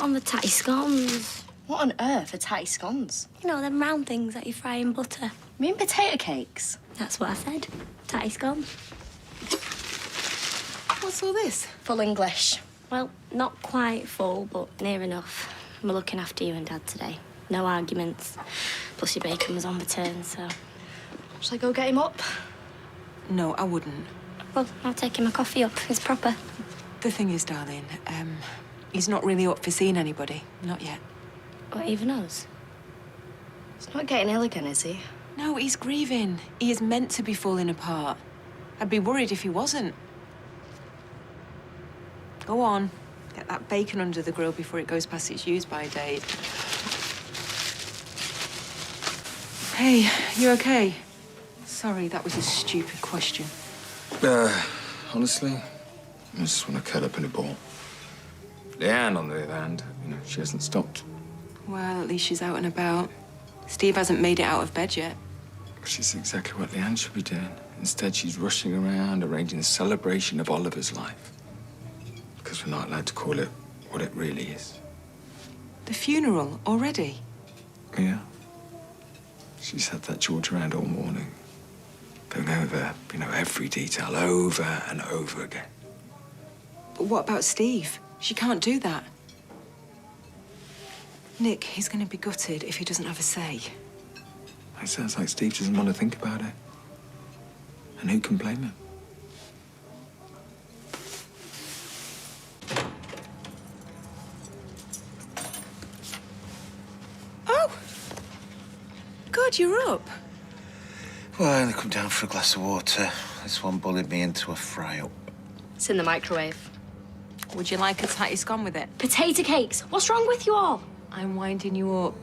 on the tatty scones. What on earth are tatty scones? You know, them round things that you fry in butter. You mean potato cakes? That's what I said. Tatty scones. What's all this? Full English. Well, not quite full, but near enough. We're looking after you and Dad today. No arguments. Plus your bacon was on return, so... Shall I go get him up? No, I wouldn't. Well, I'll take him a coffee up. It's proper. The thing is, darling, he's not really up for seeing anybody. Not yet. Or even us. He's not getting ill again, is he? No, he's grieving. He is meant to be falling apart. I'd be worried if he wasn't. Go on. Get that bacon under the grill before it goes past its use-by date. Hey, you okay? Sorry, that was a stupid question. Honestly, I just want to curl up in a ball. Leanne, on the other hand, she hasn't stopped. Well, at least she's out and about. Steve hasn't made it out of bed yet. Which is exactly what Leanne should be doing. Instead, she's rushing around, arranging a celebration of Oliver's life. Because we're not allowed to call it what it really is. The funeral already? Yeah. She's had that George around all morning. Going over, every detail over and over again. But what about Steve? She can't do that. Nick, he's going to be gutted if he doesn't have a say. It sounds like Steve doesn't want to think about it. And who can blame him? Oh! God, you're up. Well, I only come down for a glass of water. This one bullied me into a fry-up. It's in the microwave. Would you like a tatty scone with it? Potato cakes! What's wrong with you all? I'm winding you up.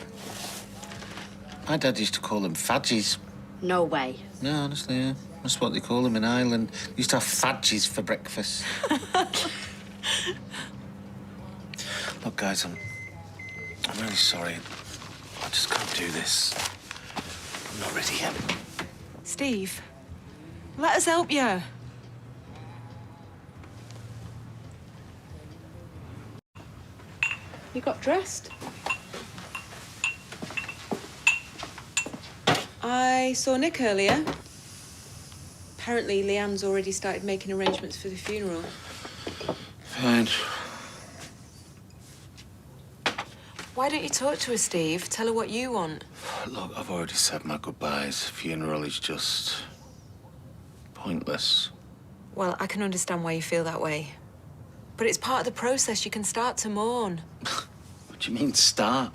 My dad used to call them fadges. No way. No, honestly, yeah. That's what they call them in Ireland. They used to have fadges for breakfast. Look, guys, I'm really sorry. I just can't do this. I'm not ready yet. Steve, let us help you. You got dressed? I saw Nick earlier. Apparently, Leanne's already started making arrangements for the funeral. Fine. Why don't you talk to her, Steve? Tell her what you want. Look, I've already said my goodbyes. Funeral is just pointless. Well, I can understand why you feel that way. But it's part of the process. You can start to mourn. What do you mean, start?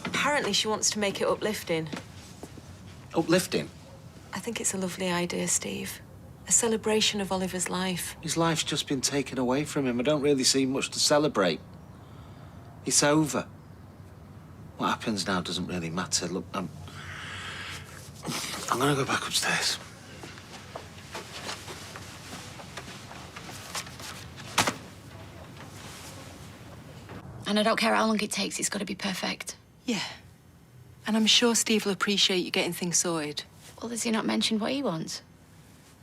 Apparently, she wants to make it uplifting. Uplifting? I think it's a lovely idea, Steve. A celebration of Oliver's life. His life's just been taken away from him. I don't really see much to celebrate. It's over. What happens now doesn't really matter. Look, I'm gonna go back upstairs. And I don't care how long it takes, it's got to be perfect. Yeah. And I'm sure Steve will appreciate you getting things sorted. Well, has he not mentioned what he wants?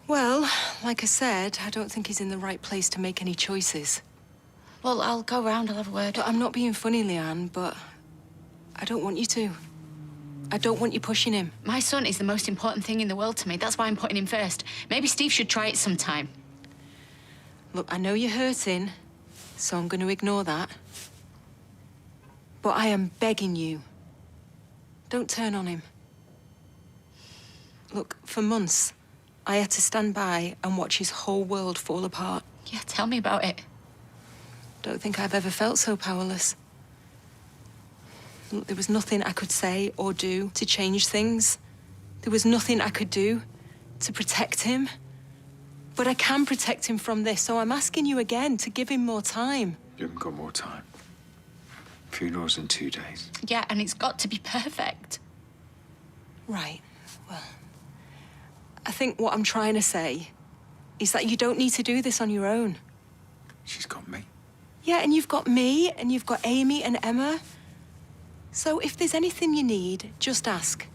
Well, like I said, I don't think he's in the right place to make any choices. Well, I'll go round, I'll have a word. But I'm not being funny, Leanne, but I don't want you to. I don't want you pushing him. My son is the most important thing in the world to me. That's why I'm putting him first. Maybe Steve should try it sometime. Look, I know you're hurting, so I'm going to ignore that. But I am begging you, don't turn on him. Look, for months, I had to stand by and watch his whole world fall apart. Yeah, tell me about it. Don't think I've ever felt so powerless. Look, there was nothing I could say or do to change things. There was nothing I could do to protect him. But I can protect him from this, so I'm asking you again to give him more time. You haven't got more time. Funeral's in 2 days. Yeah, and it's got to be perfect. Right, well, I think what I'm trying to say is that you don't need to do this on your own. She's got me. Yeah, and you've got me, and you've got Amy and Emma. So if there's anything you need, just ask.